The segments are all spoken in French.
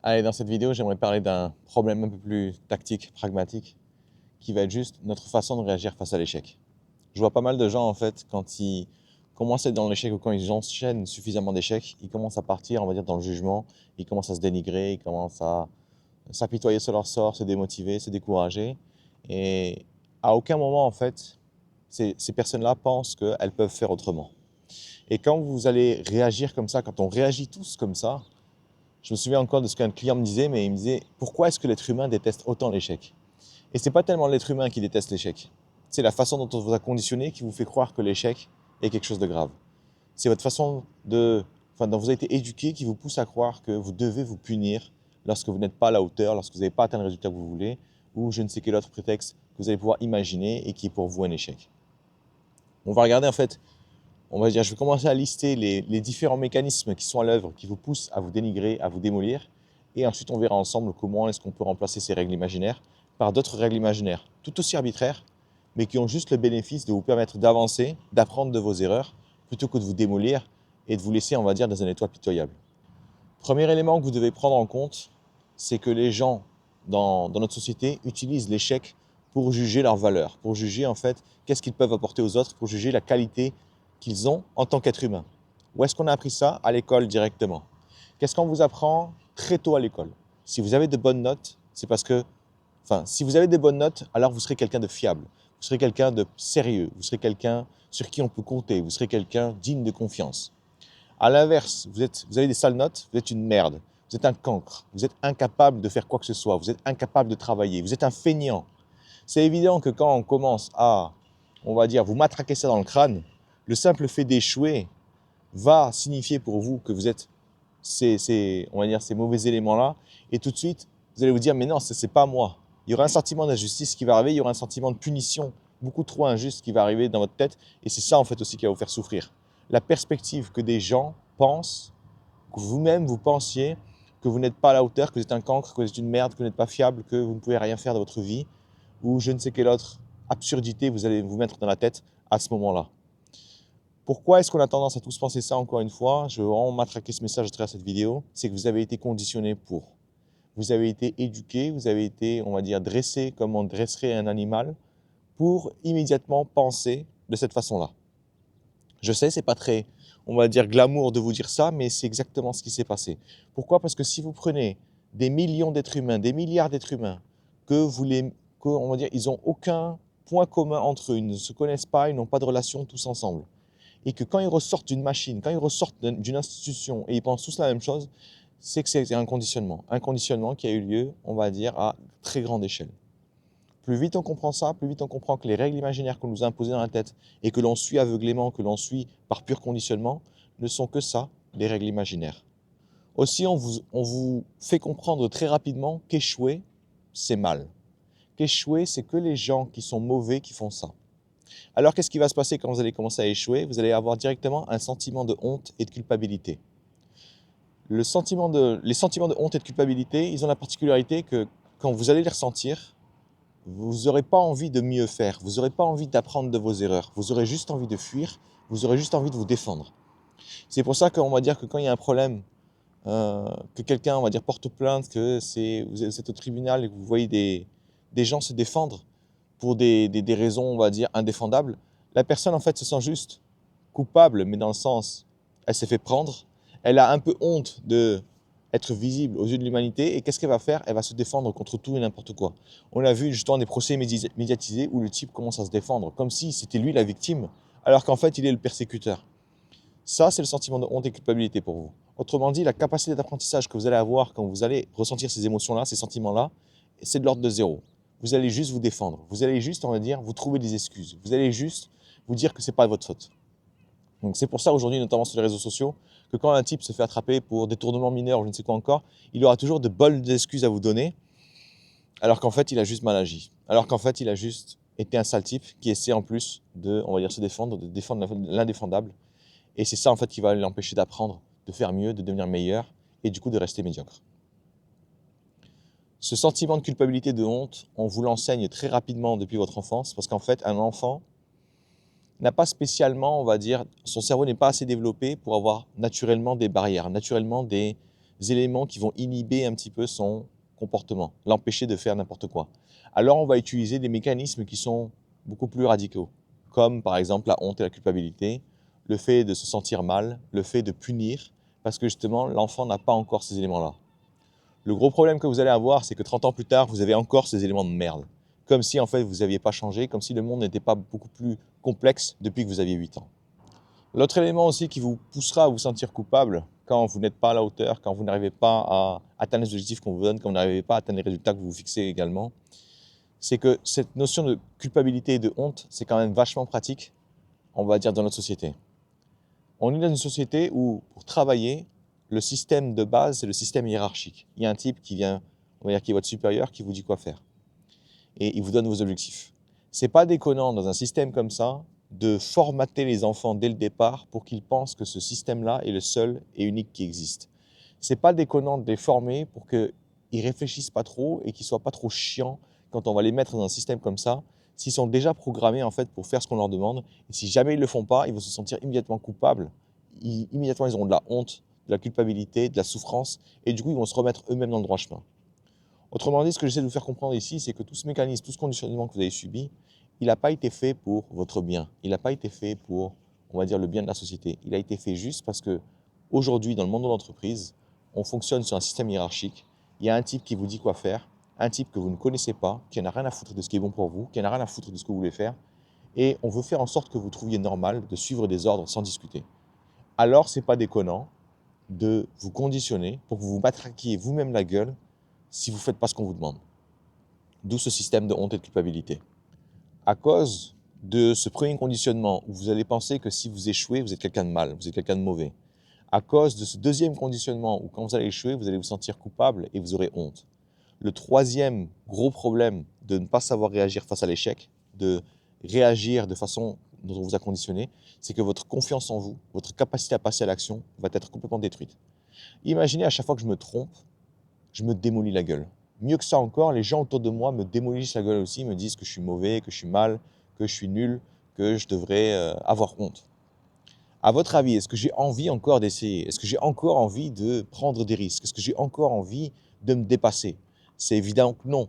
Allez, dans cette vidéo, j'aimerais parler d'un problème un peu plus tactique, pragmatique, qui va être juste notre façon de réagir face à l'échec. Je vois pas mal de gens, en fait, quand ils commencent à être dans l'échec ou quand ils enchaînent suffisamment d'échecs, ils commencent à partir, on va dire, dans le jugement, ils commencent à se dénigrer, ils commencent à s'apitoyer sur leur sort, se démotiver, se décourager. Et à aucun moment, en fait, ces personnes-là pensent qu'elles peuvent faire autrement. Et quand vous allez réagir comme ça, quand on réagit tous comme ça, je me souviens encore de ce qu'un client me disait, mais il me disait pourquoi est-ce que l'être humain déteste autant l'échec? Et c'est pas tellement l'être humain qui déteste l'échec, c'est la façon dont on vous a conditionné qui vous fait croire que l'échec est quelque chose de grave. C'est votre façon dont vous avez été éduqué qui vous pousse à croire que vous devez vous punir lorsque vous n'êtes pas à la hauteur, lorsque vous n'avez pas atteint le résultat que vous voulez, ou je ne sais quel autre prétexte que vous allez pouvoir imaginer et qui est pour vous un échec. On va regarder en fait, on va dire, je vais commencer à lister les différents mécanismes qui sont à l'œuvre, qui vous poussent à vous dénigrer, à vous démolir. Et ensuite, on verra ensemble comment est-ce qu'on peut remplacer ces règles imaginaires par d'autres règles imaginaires, tout aussi arbitraires, mais qui ont juste le bénéfice de vous permettre d'avancer, d'apprendre de vos erreurs, plutôt que de vous démolir et de vous laisser, on va dire, dans un état pitoyable. Premier élément que vous devez prendre en compte, c'est que les gens dans notre société utilisent l'échec pour juger leur valeur, pour juger en fait qu'est-ce qu'ils peuvent apporter aux autres, pour juger la qualité qu'ils ont en tant qu'être humain. Où est-ce qu'on a appris ça? À l'école directement. Qu'est-ce qu'on vous apprend très tôt à l'école? Si vous avez de bonnes notes, c'est parce que, si vous avez des bonnes notes, alors vous serez quelqu'un de fiable, vous serez quelqu'un de sérieux, vous serez quelqu'un sur qui on peut compter, vous serez quelqu'un digne de confiance. À l'inverse, vous avez des sales notes, vous êtes une merde, vous êtes un cancre, vous êtes incapable de faire quoi que ce soit, vous êtes incapable de travailler, vous êtes un feignant. C'est évident que quand on commence à, on va dire, vous matraquer ça dans le crâne, le simple fait d'échouer va signifier pour vous que vous êtes on va dire, ces mauvais éléments-là, et tout de suite, vous allez vous dire, mais non, c'est pas moi. Il y aura un sentiment d'injustice qui va arriver, il y aura un sentiment de punition beaucoup trop injuste qui va arriver dans votre tête, et c'est ça en fait aussi qui va vous faire souffrir. La perspective que des gens pensent, que vous-même vous pensiez que vous n'êtes pas à la hauteur, que vous êtes un cancre, que vous êtes une merde, que vous n'êtes pas fiable, que vous ne pouvez rien faire de votre vie, ou je ne sais quelle autre absurdité vous allez vous mettre dans la tête à ce moment-là. Pourquoi est-ce qu'on a tendance à tous penser ça encore une fois? Je veux vraiment matraquer ce message à travers cette vidéo. C'est que vous avez été conditionné pour. Vous avez été éduqué, vous avez été, on va dire, dressé comme on dresserait un animal pour immédiatement penser de cette façon-là. Je sais, c'est pas très, on va dire, glamour de vous dire ça, mais c'est exactement ce qui s'est passé. Pourquoi? Parce que si vous prenez des millions d'êtres humains, des milliards d'êtres humains, on va dire, ils n'ont aucun point commun entre eux, ils ne se connaissent pas, ils n'ont pas de relation tous ensemble, et que quand ils ressortent d'une machine, quand ils ressortent d'une institution et ils pensent tous la même chose, c'est que c'est un conditionnement qui a eu lieu, on va dire, à très grande échelle. Plus vite on comprend ça, plus vite on comprend que les règles imaginaires qu'on nous a imposées dans la tête et que l'on suit aveuglément, que l'on suit par pur conditionnement, ne sont que ça, les règles imaginaires. Aussi, on vous fait comprendre très rapidement qu'échouer, c'est mal. Qu'échouer, c'est que les gens qui sont mauvais qui font ça. Alors qu'est-ce qui va se passer quand vous allez commencer à échouer? Vous allez avoir directement un sentiment de honte et de culpabilité. Les sentiments de honte et de culpabilité, ils ont la particularité que quand vous allez les ressentir, vous n'aurez pas envie de mieux faire, vous n'aurez pas envie d'apprendre de vos erreurs, vous aurez juste envie de fuir, vous aurez juste envie de vous défendre. C'est pour ça qu'on va dire que quand il y a un problème, que quelqu'un, on va dire, porte plainte, vous êtes au tribunal et que vous voyez des gens se défendre pour des raisons, on va dire, indéfendables, la personne, en fait, se sent juste coupable, mais dans le sens, elle s'est fait prendre, elle a un peu honte de être visible aux yeux de l'humanité, et qu'est-ce qu'elle va faire? Elle va se défendre contre tout et n'importe quoi. On a vu justement des procès médiatisés où le type commence à se défendre, comme si c'était lui la victime, alors qu'en fait il est le persécuteur. Ça, c'est le sentiment de honte et culpabilité pour vous. Autrement dit, la capacité d'apprentissage que vous allez avoir quand vous allez ressentir ces émotions-là, ces sentiments-là, c'est de l'ordre de zéro. Vous allez juste vous défendre, vous allez juste, on va dire, vous trouver des excuses, vous allez juste vous dire que c'est pas de votre faute. Donc c'est pour ça aujourd'hui, notamment sur les réseaux sociaux, que quand un type se fait attraper pour détournement mineur ou je ne sais quoi encore, il aura toujours de bonnes excuses à vous donner, alors qu'en fait il a juste mal agi. Alors qu'en fait il a juste été un sale type qui essaie en plus de, on va dire, se défendre, de défendre l'indéfendable. Et c'est ça en fait qui va l'empêcher d'apprendre, de faire mieux, de devenir meilleur et du coup de rester médiocre. Ce sentiment de culpabilité, de honte, on vous l'enseigne très rapidement depuis votre enfance parce qu'en fait un enfant n'a pas spécialement, on va dire, son cerveau n'est pas assez développé pour avoir naturellement des barrières, naturellement éléments qui vont inhiber un petit peu son comportement, l'empêcher de faire n'importe quoi. Alors on va utiliser des mécanismes qui sont beaucoup plus radicaux, comme par exemple la honte et la culpabilité, le fait de se sentir mal, le fait de punir, parce que justement l'enfant n'a pas encore ces éléments-là. Le gros problème que vous allez avoir, c'est que 30 ans plus tard, vous avez encore ces éléments de merde. Comme si en fait vous n'aviez pas changé, comme si le monde n'était pas beaucoup plus complexe depuis que vous aviez 8 ans. L'autre élément aussi qui vous poussera à vous sentir coupable quand vous n'êtes pas à la hauteur, quand vous n'arrivez pas à atteindre les objectifs qu'on vous donne, quand vous n'arrivez pas à atteindre les résultats que vous vous fixez également, c'est que cette notion de culpabilité et de honte, c'est quand même vachement pratique, on va dire, dans notre société. On est dans une société où, pour travailler, le système de base, c'est le système hiérarchique. Il y a un type qui vient, on va dire, qui est votre supérieur, qui vous dit quoi faire. Et il vous donne vos objectifs. C'est pas déconnant dans un système comme ça de formater les enfants dès le départ pour qu'ils pensent que ce système-là est le seul et unique qui existe. C'est pas déconnant de les former pour qu'ils réfléchissent pas trop et qu'ils soient pas trop chiants quand on va les mettre dans un système comme ça, s'ils sont déjà programmés en fait pour faire ce qu'on leur demande. Et si jamais ils le font pas, ils vont se sentir immédiatement coupables. Immédiatement, ils auront de la honte, de la culpabilité, de la souffrance, et du coup, ils vont se remettre eux-mêmes dans le droit chemin. Autrement dit, ce que j'essaie de vous faire comprendre ici, c'est que tout ce mécanisme, tout ce conditionnement que vous avez subi, il n'a pas été fait pour votre bien. Il n'a pas été fait pour, on va dire, le bien de la société. Il a été fait juste parce que aujourd'hui, dans le monde de l'entreprise, on fonctionne sur un système hiérarchique. Il y a un type qui vous dit quoi faire, un type que vous ne connaissez pas, qui n'en a rien à foutre de ce qui est bon pour vous, qui n'en a rien à foutre de ce que vous voulez faire, et on veut faire en sorte que vous trouviez normal de suivre des ordres sans discuter. Alors, c'est pas déconnant de vous conditionner pour que vous vous matraquiez vous-même la gueule si vous ne faites pas ce qu'on vous demande. D'où ce système de honte et de culpabilité. À cause de ce premier conditionnement où vous allez penser que si vous échouez, vous êtes quelqu'un de mal, vous êtes quelqu'un de mauvais. À cause de ce deuxième conditionnement où quand vous allez échouer, vous allez vous sentir coupable et vous aurez honte. Le troisième gros problème de ne pas savoir réagir face à l'échec, de réagir de façon dont on vous a conditionné, c'est que votre confiance en vous, votre capacité à passer à l'action va être complètement détruite. Imaginez à chaque fois que je me trompe, je me démolis la gueule. Mieux que ça encore, les gens autour de moi me démolissent la gueule aussi, me disent que je suis mauvais, que je suis mal, que je suis nul, que je devrais avoir honte. À votre avis, est-ce que j'ai envie encore d'essayer? Est-ce que j'ai encore envie de prendre des risques? Est-ce que j'ai encore envie de me dépasser? C'est évident que non.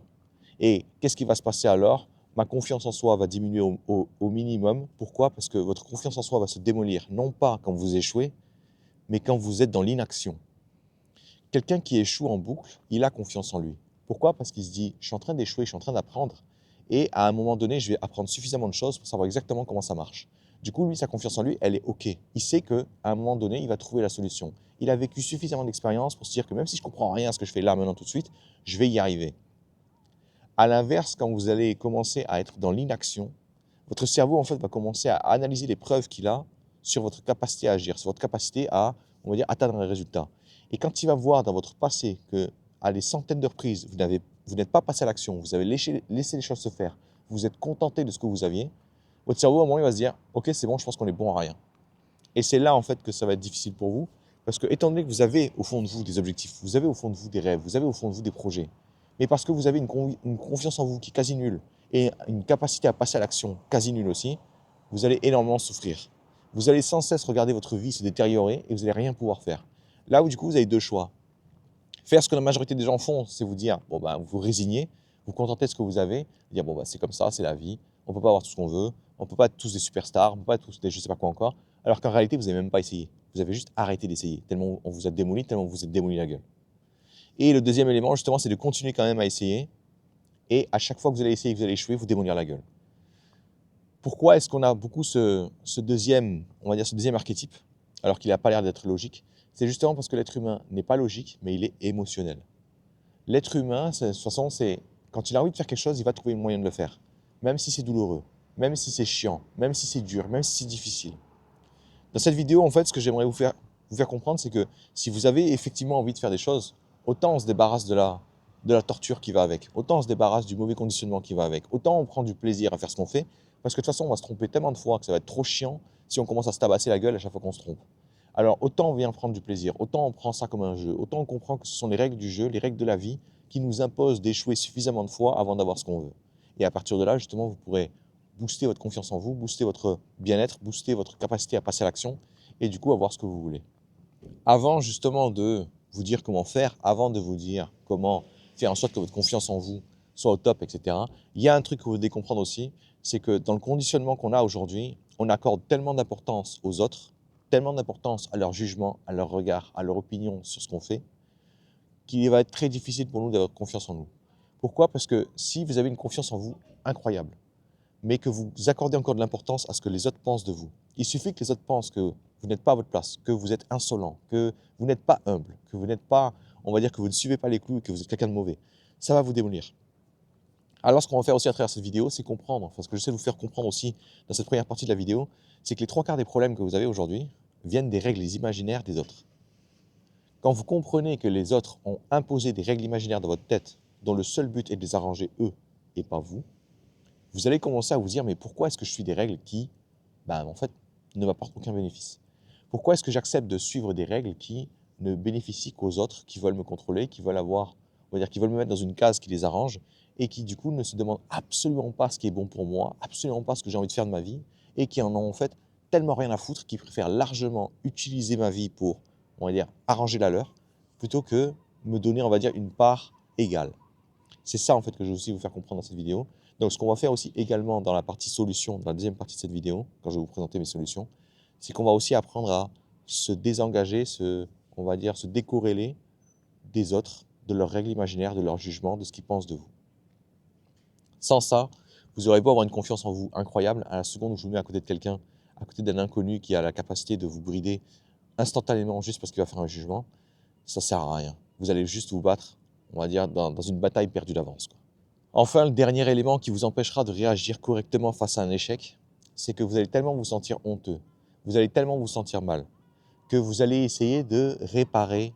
Et qu'est-ce qui va se passer alors? Ma confiance en soi va diminuer au minimum. Pourquoi? Parce que votre confiance en soi va se démolir, non pas quand vous échouez, mais quand vous êtes dans l'inaction. Quelqu'un qui échoue en boucle, il a confiance en lui. Pourquoi? Parce qu'il se dit, je suis en train d'échouer, je suis en train d'apprendre. Et à un moment donné, je vais apprendre suffisamment de choses pour savoir exactement comment ça marche. Du coup, lui, sa confiance en lui, elle est OK. Il sait qu'à un moment donné, il va trouver la solution. Il a vécu suffisamment d'expérience pour se dire que même si je ne comprends rien à ce que je fais là, maintenant, tout de suite, je vais y arriver. À l'inverse, quand vous allez commencer à être dans l'inaction, votre cerveau, en fait, va commencer à analyser les preuves qu'il a sur votre capacité à agir, sur votre capacité à, on va dire, atteindre un résultat. Et quand il va voir dans votre passé que, à des centaines de reprises, vous n'êtes pas passé à l'action, vous avez laissé les choses se faire, vous êtes contenté de ce que vous aviez, votre cerveau, à un moment, il va se dire, OK, c'est bon, je pense qu'on est bon à rien. Et c'est là, en fait, que ça va être difficile pour vous, parce que, étant donné que vous avez au fond de vous des objectifs, vous avez au fond de vous des rêves, vous avez au fond de vous des projets, mais parce que vous avez une confiance en vous qui est quasi nulle et une capacité à passer à l'action quasi nulle aussi, vous allez énormément souffrir. Vous allez sans cesse regarder votre vie se détériorer et vous n'allez rien pouvoir faire. Là où du coup vous avez deux choix. Faire ce que la majorité des gens font, c'est vous dire, bon ben, vous vous résignez, vous contentez de ce que vous avez, dire bon ben, c'est comme ça, c'est la vie, on ne peut pas avoir tout ce qu'on veut, on ne peut pas être tous des superstars, on ne peut pas être tous des je ne sais pas quoi encore, alors qu'en réalité vous n'avez même pas essayé. Vous avez juste arrêté d'essayer, tellement on vous a démoli, tellement vous êtes démoli la gueule. Et le deuxième élément, justement, c'est de continuer quand même à essayer. Et à chaque fois que vous allez essayer et que vous allez échouer, vous démolir la gueule. Pourquoi est-ce qu'on a beaucoup ce deuxième, on va dire ce deuxième archétype, alors qu'il n'a pas l'air d'être logique? C'est justement parce que l'être humain n'est pas logique, mais il est émotionnel. L'être humain, de toute façon, c'est quand il a envie de faire quelque chose, il va trouver un moyen de le faire. Même si c'est douloureux, même si c'est chiant, même si c'est dur, même si c'est difficile. Dans cette vidéo, en fait, ce que j'aimerais vous faire comprendre, c'est que si vous avez effectivement envie de faire des choses, autant on se débarrasse de la torture qui va avec, autant on se débarrasse du mauvais conditionnement qui va avec, autant on prend du plaisir à faire ce qu'on fait, parce que de toute façon, on va se tromper tellement de fois que ça va être trop chiant si on commence à se tabasser la gueule à chaque fois qu'on se trompe. Alors autant on vient prendre du plaisir, autant on prend ça comme un jeu, autant on comprend que ce sont les règles du jeu, les règles de la vie qui nous imposent d'échouer suffisamment de fois avant d'avoir ce qu'on veut. Et à partir de là, justement, vous pourrez booster votre confiance en vous, booster votre bien-être, booster votre capacité à passer à l'action et du coup avoir ce que vous voulez. Avant justement de vous dire comment faire avant de vous dire comment faire en sorte que votre confiance en vous soit au top, etc. Il y a un truc que vous devez comprendre aussi, c'est que dans le conditionnement qu'on a aujourd'hui, on accorde tellement d'importance aux autres, tellement d'importance à leur jugement, à leur regard, à leur opinion sur ce qu'on fait, qu'il va être très difficile pour nous d'avoir confiance en nous. Pourquoi? Parce que si vous avez une confiance en vous incroyable, mais que vous accordez encore de l'importance à ce que les autres pensent de vous, il suffit que les autres pensent que vous n'êtes pas à votre place, que vous êtes insolent, que vous n'êtes pas humble, que vous n'êtes pas, on va dire que vous ne suivez pas les clous et que vous êtes quelqu'un de mauvais. Ça va vous démolir. Alors, ce qu'on va faire aussi à travers cette vidéo, c'est comprendre, enfin, ce que j'essaie de vous faire comprendre aussi dans cette première partie de la vidéo, c'est que les trois quarts des problèmes que vous avez aujourd'hui viennent des règles imaginaires des autres. Quand vous comprenez que les autres ont imposé des règles imaginaires dans votre tête, dont le seul but est de les arranger eux et pas vous, vous allez commencer à vous dire, mais pourquoi est-ce que je suis des règles qui, en fait, ne m'apportent aucun bénéfice? Pourquoi est-ce que j'accepte de suivre des règles qui ne bénéficient qu'aux autres, qui veulent me contrôler, qui veulent avoir, on va dire, qui veulent me mettre dans une case qui les arrange et qui, du coup, ne se demandent absolument pas ce qui est bon pour moi, absolument pas ce que j'ai envie de faire de ma vie et qui en ont, en fait, tellement rien à foutre qu'ils préfèrent largement utiliser ma vie pour, on va dire, arranger la leur, plutôt que me donner, on va dire, une part égale. C'est ça, en fait, que je veux aussi vous faire comprendre dans cette vidéo. Donc, ce qu'on va faire aussi également dans la partie solution, dans la deuxième partie de cette vidéo, quand je vais vous présenter mes solutions, c'est qu'on va aussi apprendre à se désengager, on va dire, se décorréler des autres, de leurs règles imaginaires, de leur jugement, de ce qu'ils pensent de vous. Sans ça, vous aurez beau avoir une confiance en vous incroyable, à la seconde où je vous mets à côté de quelqu'un, à côté d'un inconnu qui a la capacité de vous brider instantanément juste parce qu'il va faire un jugement, ça sert à rien. Vous allez juste vous battre, on va dire, dans une bataille perdue d'avance. Enfin, le dernier élément qui vous empêchera de réagir correctement face à un échec, c'est que vous allez tellement vous sentir honteux, vous allez tellement vous sentir mal, que vous allez essayer de réparer,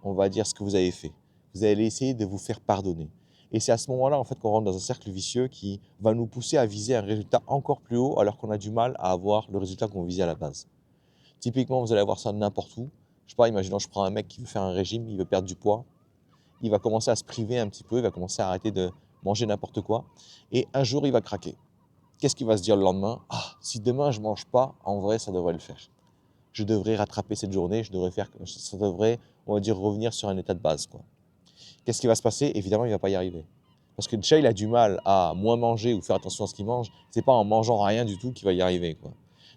on va dire, ce que vous avez fait. Vous allez essayer de vous faire pardonner. Et c'est à ce moment-là, en fait, qu'on rentre dans un cercle vicieux qui va nous pousser à viser un résultat encore plus haut alors qu'on a du mal à avoir le résultat qu'on visait à la base. Typiquement, vous allez avoir ça n'importe où. Je sais pas, imaginons, je prends un mec qui veut faire un régime, il veut perdre du poids, il va commencer à se priver un petit peu, il va commencer à arrêter de manger n'importe quoi, et un jour, il va craquer. Qu'est-ce qu'il va se dire le lendemain? Ah, si demain je mange pas, en vrai, ça devrait le faire. Je devrais rattraper cette journée, ça devrait, on va dire, revenir sur un état de base, quoi. Qu'est-ce qui va se passer? Évidemment, il va pas y arriver. Parce que déjà, il a du mal à moins manger ou faire attention à ce qu'il mange. C'est pas en mangeant rien du tout qu'il va y arriver, quoi.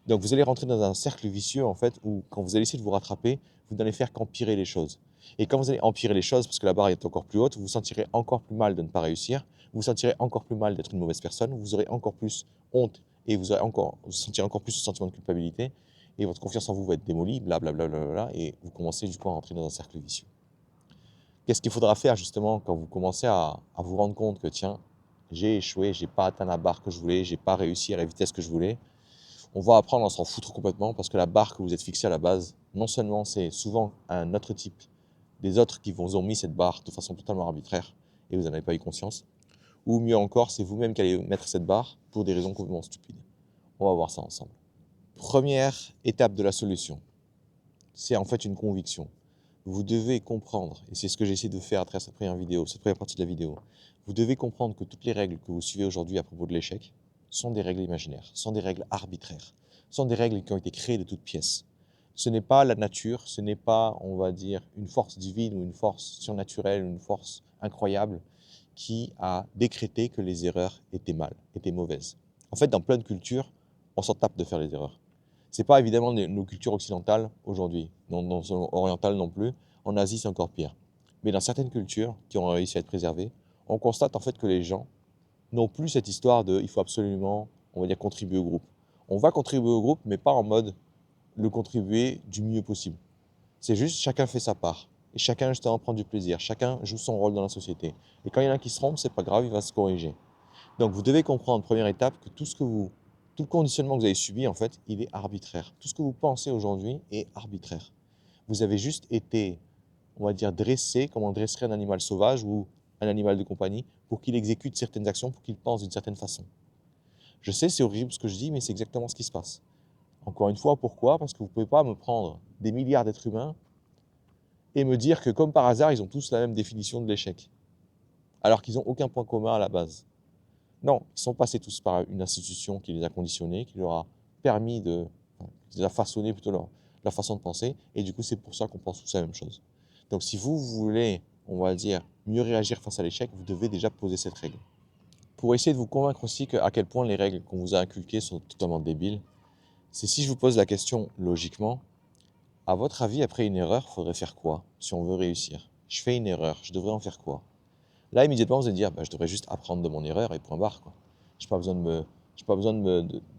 Donc, vous allez rentrer dans un cercle vicieux, en fait, où quand vous allez essayer de vous rattraper, vous n'allez faire qu'empirer les choses. Et quand vous allez empirer les choses, parce que la barre est encore plus haute, vous vous sentirez encore plus mal de ne pas réussir, vous vous sentirez encore plus mal d'être une mauvaise personne, vous aurez encore plus honte et vous sentirez encore plus ce sentiment de culpabilité et votre confiance en vous va être démolie, blablabla, et vous commencez du coup à rentrer dans un cercle vicieux. Qu'est-ce qu'il faudra faire justement quand vous commencez à vous rendre compte que tiens, j'ai échoué, j'ai pas atteint la barre que je voulais, j'ai pas réussi à la vitesse que je voulais? On va apprendre à s'en foutre complètement parce que la barre que vous êtes fixée à la base, non seulement c'est souvent un autre type, des autres qui vous ont mis cette barre de façon totalement arbitraire et vous n'en avez pas eu conscience, ou mieux encore, c'est vous-même qui allez mettre cette barre pour des raisons complètement stupides. On va voir ça ensemble. Première étape de la solution, c'est en fait une conviction. Vous devez comprendre, et c'est ce que j'ai essayé de faire à travers cette première vidéo, cette première partie de la vidéo, vous devez comprendre que toutes les règles que vous suivez aujourd'hui à propos de l'échec sont des règles imaginaires, sont des règles arbitraires, sont des règles qui ont été créées de toutes pièces. Ce n'est pas la nature, ce n'est pas, on va dire, une force divine ou une force surnaturelle, une force incroyable qui a décrété que les erreurs étaient mal, étaient mauvaises. En fait, dans plein de cultures, on s'en tape de faire les erreurs. C'est pas évidemment nos cultures occidentales aujourd'hui, non orientales non plus. En Asie, c'est encore pire. Mais dans certaines cultures qui ont réussi à être préservées, on constate en fait que les gens n'ont plus cette histoire de il faut absolument, on va dire, contribuer au groupe. On va contribuer au groupe, mais pas en mode le contribuer du mieux possible. C'est juste chacun fait sa part. Et chacun justement prend du plaisir. Chacun joue son rôle dans la société. Et quand il y en a un qui se trompe, c'est pas grave, il va se corriger. Donc vous devez comprendre, première étape, que tout le conditionnement que vous avez subi, en fait, il est arbitraire. Tout ce que vous pensez aujourd'hui est arbitraire. Vous avez juste été, on va dire, dressé comme on dresserait un animal sauvage ou un animal de compagnie pour qu'il exécute certaines actions, pour qu'il pense d'une certaine façon. Je sais, c'est horrible ce que je dis, mais c'est exactement ce qui se passe. Encore une fois, pourquoi? Parce que vous ne pouvez pas me prendre des milliards d'êtres humains et me dire que comme par hasard, ils ont tous la même définition de l'échec, alors qu'ils n'ont aucun point commun à la base. Non, ils sont passés tous par une institution qui les a conditionnés, qui leur a permis qui les a façonné plutôt leur façon de penser, et du coup c'est pour ça qu'on pense tous la même chose. Donc si vous voulez, on va dire, mieux réagir face à l'échec, vous devez déjà poser cette règle. Pour essayer de vous convaincre aussi à quel point les règles qu'on vous a inculquées sont totalement débiles, c'est si je vous pose la question logiquement, à votre avis, après une erreur, il faudrait faire quoi si on veut réussir? Je fais une erreur, je devrais en faire quoi? Là, immédiatement, vous allez dire, bah, je devrais juste apprendre de mon erreur et point barre, quoi. Je n'ai pas besoin de me, j'ai pas besoin de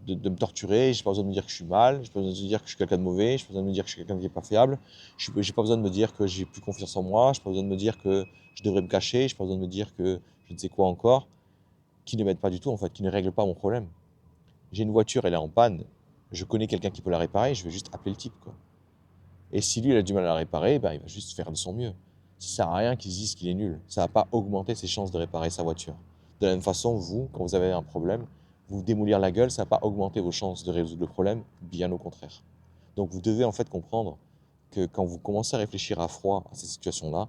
me torturer, je n'ai pas besoin de me dire que je suis mal, je n'ai pas besoin de me dire que je suis quelqu'un de mauvais, je n'ai pas besoin de me dire que je suis quelqu'un qui n'est pas fiable, je n'ai pas besoin de me dire que j'ai plus confiance en moi, je n'ai pas besoin de me dire que je devrais me cacher, je n'ai pas besoin de me dire que je ne sais quoi encore, qui ne m'aide pas du tout, en fait, qui ne règle pas mon problème. J'ai une voiture, elle est en panne, je connais quelqu'un qui peut la réparer, je vais juste appeler le type, quoi. Et si lui, il a du mal à la réparer, ben, il va juste faire de son mieux. Ça ne sert à rien qu'il se dise qu'il est nul. Ça ne va pas augmenter ses chances de réparer sa voiture. De la même façon, vous, quand vous avez un problème, vous démolir la gueule, ça ne va pas augmenter vos chances de résoudre le problème, bien au contraire. Donc vous devez en fait comprendre que quand vous commencez à réfléchir à froid à ces situations-là,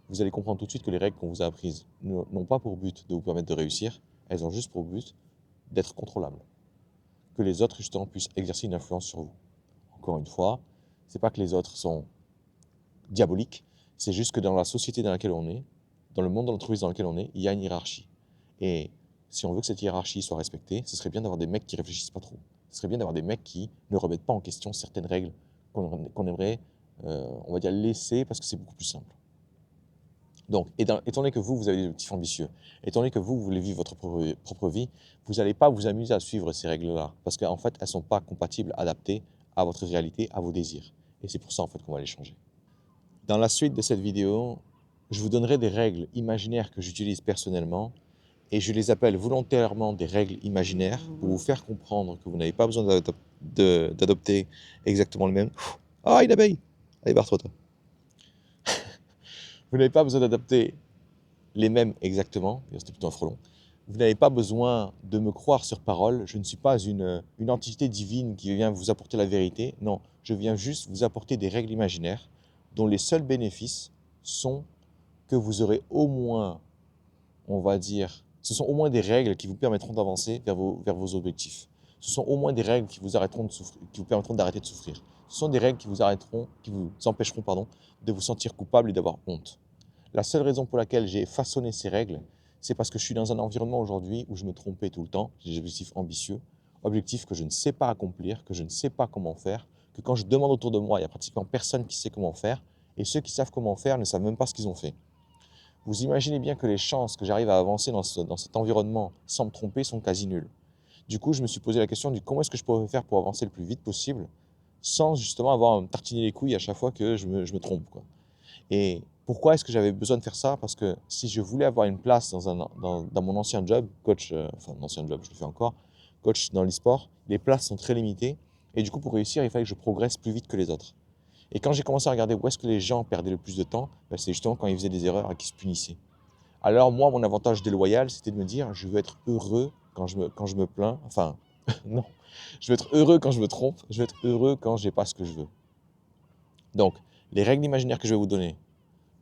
vous allez comprendre tout de suite que les règles qu'on vous a apprises n'ont pas pour but de vous permettre de réussir, elles ont juste pour but d'être contrôlables. Que les autres, justement, puissent exercer une influence sur vous. Encore une fois, c'est pas que les autres sont diaboliques, c'est juste que dans la société dans laquelle on est, dans le monde de l'entreprise dans lequel on est, il y a une hiérarchie. Et si on veut que cette hiérarchie soit respectée, ce serait bien d'avoir des mecs qui réfléchissent pas trop. Ce serait bien d'avoir des mecs qui ne remettent pas en question certaines règles qu'on aimerait, on va dire, laisser parce que c'est beaucoup plus simple. Donc, étant donné que vous avez des objectifs ambitieux, étant donné que vous voulez vivre votre propre vie, vous n'allez pas vous amuser à suivre ces règles-là, parce qu'en fait, elles ne sont pas compatibles, adaptées à votre réalité, à vos désirs. Et c'est pour ça, en fait, qu'on va les changer. Dans la suite de cette vidéo, je vous donnerai des règles imaginaires que j'utilise personnellement, et je les appelle volontairement des règles imaginaires pour vous faire comprendre que vous n'avez pas besoin d'adopter exactement le même. Ah, une abeille! Allez, barre-toi, toi. Vous n'avez pas besoin d'adapter les mêmes exactement, c'était plutôt un frelon. Vous n'avez pas besoin de me croire sur parole, je ne suis pas une entité divine qui vient vous apporter la vérité, non, je viens juste vous apporter des règles imaginaires dont les seuls bénéfices sont que vous aurez au moins, on va dire, ce sont au moins des règles qui vous permettront d'avancer vers vos objectifs. Ce sont au moins des règles qui vous arrêteront de souffrir, qui vous permettront d'arrêter de souffrir. Ce sont des règles qui vous empêcheront, de vous sentir coupable et d'avoir honte. La seule raison pour laquelle j'ai façonné ces règles, c'est parce que je suis dans un environnement aujourd'hui où je me trompais tout le temps. J'ai des objectifs ambitieux, objectifs que je ne sais pas accomplir, que je ne sais pas comment faire, que quand je demande autour de moi, il y a pratiquement personne qui sait comment faire, et ceux qui savent comment faire ne savent même pas ce qu'ils ont fait. Vous imaginez bien que les chances que j'arrive à avancer dans cet environnement sans me tromper sont quasi nulles. Du coup, je me suis posé la question du comment est-ce que je pourrais faire pour avancer le plus vite possible sans justement avoir à me tartiner les couilles à chaque fois que je me trompe, quoi. Et pourquoi est-ce que j'avais besoin de faire ça? Parce que si je voulais avoir une place dans mon ancien job, coach, enfin mon ancien job, je le fais encore, coach dans l'e-sport, les places sont très limitées. Et du coup, pour réussir, il fallait que je progresse plus vite que les autres. Et quand j'ai commencé à regarder où est-ce que les gens perdaient le plus de temps, ben, c'est justement quand ils faisaient des erreurs et qu'ils se punissaient. Alors moi, mon avantage déloyal, c'était de me dire, je veux être heureux quand je me plains. Enfin, non, je veux être heureux quand je me trompe, je veux être heureux quand j'ai pas ce que je veux. Donc, les règles imaginaires que je vais vous donner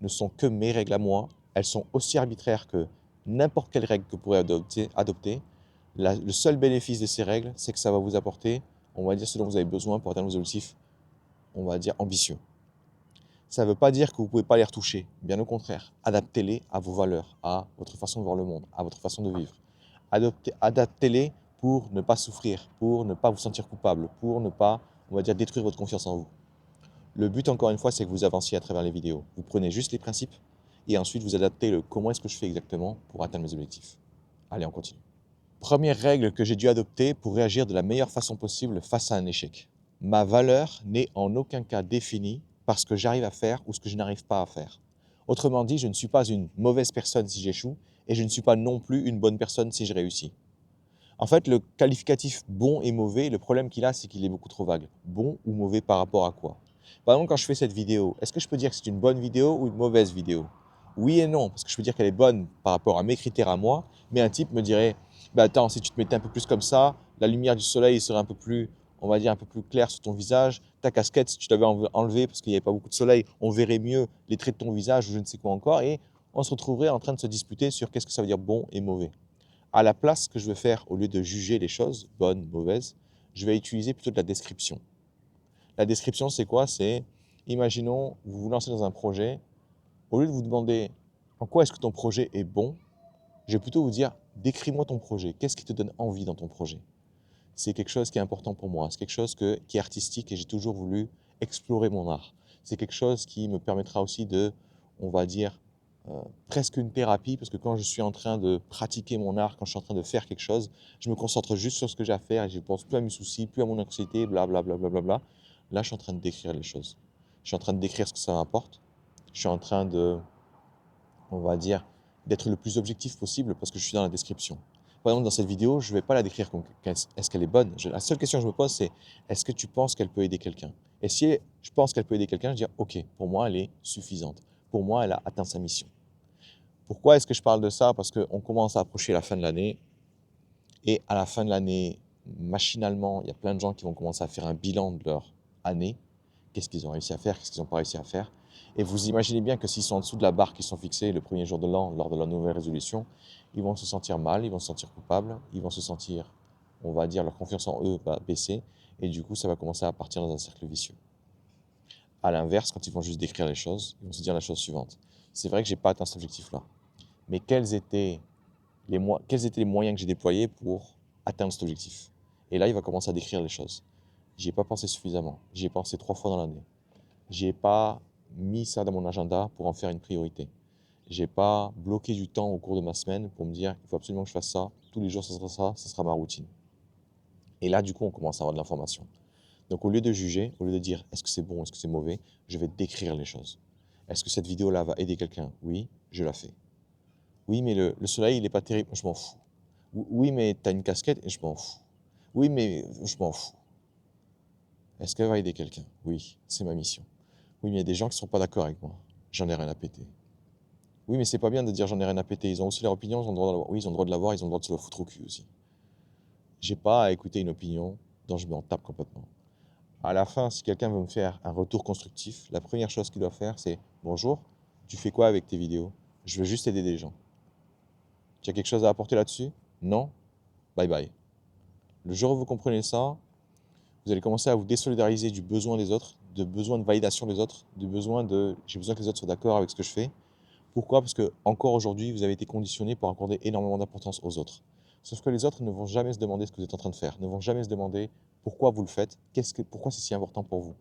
ne sont que mes règles à moi. Elles sont aussi arbitraires que n'importe quelle règle que vous pourrez adopter. Le seul bénéfice de ces règles, c'est que ça va vous apporter, on va dire, ce dont vous avez besoin pour atteindre vos objectifs, on va dire, ambitieux. Ça ne veut pas dire que vous ne pouvez pas les retoucher. Bien au contraire, adaptez-les à vos valeurs, à votre façon de voir le monde, à votre façon de vivre. Adaptez-les pour ne pas souffrir, pour ne pas vous sentir coupable, pour ne pas, on va dire, détruire votre confiance en vous. Le but, encore une fois, c'est que vous avanciez à travers les vidéos. Vous prenez juste les principes et ensuite vous adaptez le comment est-ce que je fais exactement pour atteindre mes objectifs. Allez, on continue. Première règle que j'ai dû adopter pour réagir de la meilleure façon possible face à un échec. Ma valeur n'est en aucun cas définie par ce que j'arrive à faire ou ce que je n'arrive pas à faire. Autrement dit, je ne suis pas une mauvaise personne si j'échoue et je ne suis pas non plus une bonne personne si je réussis. En fait, le qualificatif bon et mauvais, le problème qu'il a, c'est qu'il est beaucoup trop vague. Bon ou mauvais par rapport à quoi? Par exemple, quand je fais cette vidéo, est-ce que je peux dire que c'est une bonne vidéo ou une mauvaise vidéo? Oui et non, parce que je peux dire qu'elle est bonne par rapport à mes critères à moi, mais un type me dirait, bah attends, si tu te mettais un peu plus comme ça, la lumière du soleil serait un peu plus, on va dire, un peu plus claire sur ton visage, ta casquette, si tu l'avais enlevée parce qu'il n'y avait pas beaucoup de soleil, on verrait mieux les traits de ton visage ou je ne sais quoi encore, et on se retrouverait en train de se disputer sur qu'est-ce que ça veut dire bon et mauvais. À la place, ce que je veux faire, au lieu de juger les choses, bonnes, mauvaises, je vais utiliser plutôt de la description. La description, c'est quoi? C'est, imaginons, vous vous lancez dans un projet, Au lieu de vous demander en quoi est-ce que ton projet est bon, je vais plutôt vous dire, décris-moi ton projet. Qu'est-ce qui te donne envie dans ton projet? C'est quelque chose qui est important pour moi. C'est quelque chose qui est artistique et j'ai toujours voulu explorer mon art. C'est quelque chose qui me permettra aussi de, on va dire, presque une thérapie, parce que quand je suis en train de pratiquer mon art, quand je suis en train de faire quelque chose, je me concentre juste sur ce que j'ai à faire et je ne pense plus à mes soucis, plus à mon anxiété, blablabla. Bla, bla, bla, bla. Là, je suis en train de décrire les choses. Je suis en train de décrire ce que ça m'apporte. Je suis en train de, on va dire, d'être le plus objectif possible parce que je suis dans la description. Par exemple, dans cette vidéo, je ne vais pas la décrire comme est-ce qu'elle est bonne. La seule question que je me pose, c'est est-ce que tu penses qu'elle peut aider quelqu'un? Et si je pense qu'elle peut aider quelqu'un, je dis ok, pour moi, elle est suffisante. Pour moi, elle a atteint sa mission. Pourquoi est-ce que je parle de ça? Parce qu'on commence à approcher la fin de l'année. Et à la fin de l'année, machinalement, il y a plein de gens qui vont commencer à faire un bilan de leur année. Qu'est-ce qu'ils ont réussi à faire? Qu'est-ce qu'ils n'ont pas réussi à faire? Et vous imaginez bien que s'ils sont en dessous de la barre qu'ils sont fixés le premier jour de l'an, lors de la nouvelle résolution, ils vont se sentir mal, ils vont se sentir coupables, ils vont se sentir, on va dire, leur confiance en eux va baisser. Et du coup, ça va commencer à partir dans un cercle vicieux. À l'inverse, quand ils vont juste décrire les choses, ils vont se dire la chose suivante. C'est vrai que je n'ai pas atteint cet objectif-là. Mais quels étaient les moyens que j'ai déployés pour atteindre cet objectif? Et là, il va commencer à décrire les choses. J'y ai pas pensé suffisamment. J'y ai pensé 3 fois dans l'année. J'y ai pas mis ça dans mon agenda pour en faire une priorité. J'ai pas bloqué du temps au cours de ma semaine pour me dire il faut absolument que je fasse ça. Tous les jours, ça sera ma routine. Et là, du coup, on commence à avoir de l'information. Donc, au lieu de juger, au lieu de dire est-ce que c'est bon, est-ce que c'est mauvais, je vais décrire les choses. Est-ce que cette vidéo-là va aider quelqu'un? Oui, je la fais. Oui, mais le soleil, il n'est pas terrible, je m'en fous. Oui, mais tu as une casquette et je m'en fous. Oui, mais je m'en fous. Est-ce qu'elle va aider quelqu'un? Oui, c'est ma mission. Oui, mais il y a des gens qui ne sont pas d'accord avec moi. J'en ai rien à péter. Oui, mais c'est pas bien de dire j'en ai rien à péter. Ils ont aussi leur opinion, ils ont le droit de l'avoir. Oui, ils ont le droit de l'avoir, ils ont le droit de se le foutre au cul aussi. J'ai pas à écouter une opinion dont je m'en tape complètement. À la fin, si quelqu'un veut me faire un retour constructif, la première chose qu'il doit faire, c'est bonjour, tu fais quoi avec tes vidéos? Je veux juste aider des gens. Tu as quelque chose à apporter là-dessus? Non? Bye bye. Le jour où vous comprenez ça, vous allez commencer à vous désolidariser du besoin des autres, de besoin de validation des autres, du besoin de j'ai besoin que les autres soient d'accord avec ce que je fais. Pourquoi? Parce que encore aujourd'hui, vous avez été conditionné pour accorder énormément d'importance aux autres. Sauf que les autres ne vont jamais se demander ce que vous êtes en train de faire, ne vont jamais se demander pourquoi vous le faites, pourquoi c'est si important pour vous.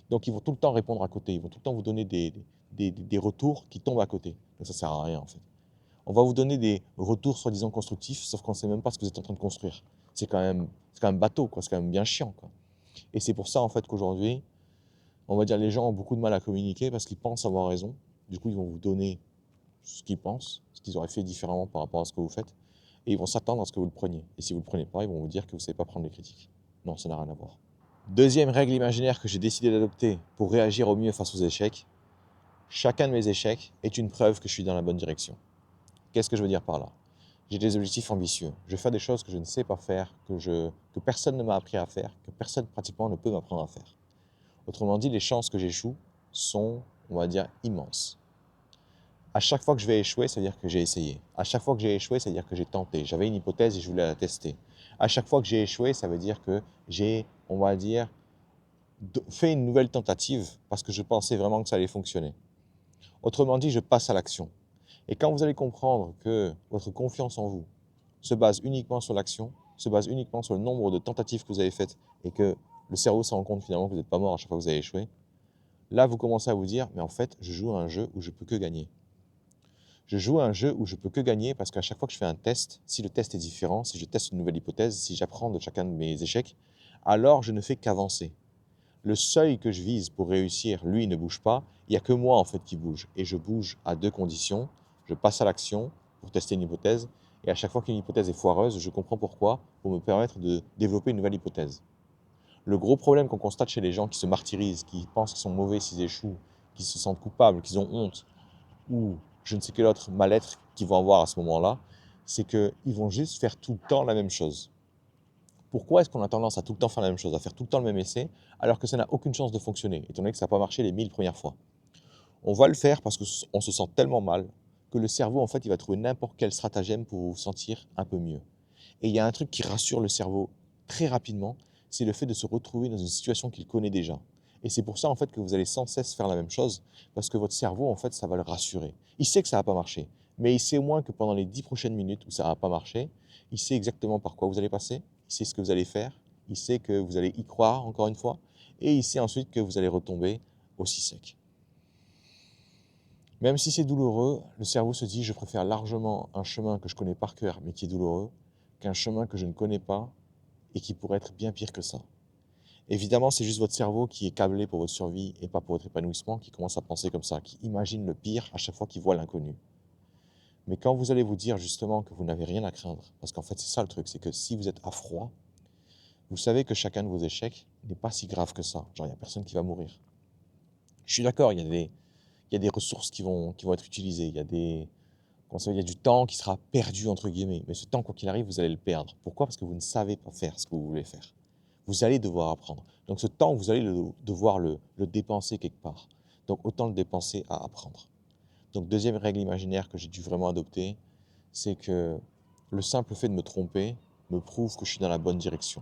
Donc ils vont tout le temps répondre à côté, ils vont tout le temps vous donner des retours qui tombent à côté. Donc ça sert à rien en fait. On va vous donner des retours soi-disant constructifs, sauf qu'on ne sait même pas ce que vous êtes en train de construire. C'est quand même bateau, quoi. C'est quand même bien chiant, quoi. Et c'est pour ça en fait qu'aujourd'hui, on va dire les gens ont beaucoup de mal à communiquer parce qu'ils pensent avoir raison. Du coup, ils vont vous donner ce qu'ils pensent, ce qu'ils auraient fait différemment par rapport à ce que vous faites, et ils vont s'attendre à ce que vous le preniez. Et si vous ne le prenez pas, ils vont vous dire que vous ne savez pas prendre les critiques. Non, ça n'a rien à voir. Deuxième règle imaginaire que j'ai décidé d'adopter pour réagir au mieux face aux échecs, chacun de mes échecs est une preuve que je suis dans la bonne direction. Qu'est-ce que je veux dire par là? J'ai des objectifs ambitieux. Je vais faire des choses que je ne sais pas faire, que personne ne m'a appris à faire, que personne pratiquement ne peut m'apprendre à faire. Autrement dit, les chances que j'échoue sont, on va dire, immenses. À chaque fois que je vais échouer, ça veut dire que j'ai essayé. À chaque fois que j'ai échoué, ça veut dire que j'ai tenté. J'avais une hypothèse et je voulais la tester. À chaque fois que j'ai échoué, ça veut dire que j'ai, on va dire, fait une nouvelle tentative parce que je pensais vraiment que ça allait fonctionner. Autrement dit, je passe à l'action. Et quand vous allez comprendre que votre confiance en vous se base uniquement sur l'action, se base uniquement sur le nombre de tentatives que vous avez faites et que le cerveau se rend compte finalement que vous n'êtes pas mort à chaque fois que vous avez échoué, là vous commencez à vous dire, mais en fait, je joue à un jeu où je peux que gagner. Je joue à un jeu où je peux que gagner parce qu'à chaque fois que je fais un test, si le test est différent, si je teste une nouvelle hypothèse, si j'apprends de chacun de mes échecs, alors je ne fais qu'avancer. Le seuil que je vise pour réussir, lui, ne bouge pas. Il n'y a que moi, en fait, qui bouge. Et je bouge à deux conditions. Je passe à l'action pour tester une hypothèse. Et à chaque fois qu'une hypothèse est foireuse, je comprends pourquoi, pour me permettre de développer une nouvelle hypothèse. Le gros problème qu'on constate chez les gens qui se martyrisent, qui pensent qu'ils sont mauvais s'ils échouent, qui se sentent coupables, qu'ils ont honte, ou je ne sais quel autre mal-être qu'ils vont avoir à ce moment-là, c'est qu'ils vont juste faire tout le temps la même chose. Pourquoi est-ce qu'on a tendance à tout le temps faire la même chose, à faire tout le temps le même essai, alors que ça n'a aucune chance de fonctionner, étant donné que ça n'a pas marché les 1000 premières fois? On va le faire parce qu'on se sent tellement mal que le cerveau, en fait, il va trouver n'importe quel stratagème pour vous sentir un peu mieux. Et il y a un truc qui rassure le cerveau très rapidement, c'est le fait de se retrouver dans une situation qu'il connaît déjà. Et c'est pour ça en fait que vous allez sans cesse faire la même chose, parce que votre cerveau, en fait, ça va le rassurer. Il sait que ça va pas marcher, mais il sait au moins que pendant les 10 prochaines minutes où ça va pas marcher, il sait exactement par quoi vous allez passer, il sait ce que vous allez faire, il sait que vous allez y croire encore une fois, et il sait ensuite que vous allez retomber aussi sec. Même si c'est douloureux, le cerveau se dit: je préfère largement un chemin que je connais par cœur mais qui est douloureux, qu'un chemin que je ne connais pas et qui pourrait être bien pire que ça. Évidemment, c'est juste votre cerveau qui est câblé pour votre survie et pas pour votre épanouissement, qui commence à penser comme ça, qui imagine le pire à chaque fois qu'il voit l'inconnu. Mais quand vous allez vous dire justement que vous n'avez rien à craindre, parce qu'en fait c'est ça le truc, c'est que si vous êtes à froid, vous savez que chacun de vos échecs n'est pas si grave que ça. Genre, il n'y a personne qui va mourir. Je suis d'accord, il y a des ressources qui vont être utilisées, il y a du temps qui sera perdu, entre guillemets. Mais ce temps, quoi qu'il arrive, vous allez le perdre. Pourquoi? Parce que vous ne savez pas faire ce que vous voulez faire. Vous allez devoir apprendre. Donc ce temps, vous allez devoir le dépenser quelque part. Donc autant le dépenser à apprendre. Donc deuxième règle imaginaire que j'ai dû vraiment adopter, c'est que le simple fait de me tromper me prouve que je suis dans la bonne direction.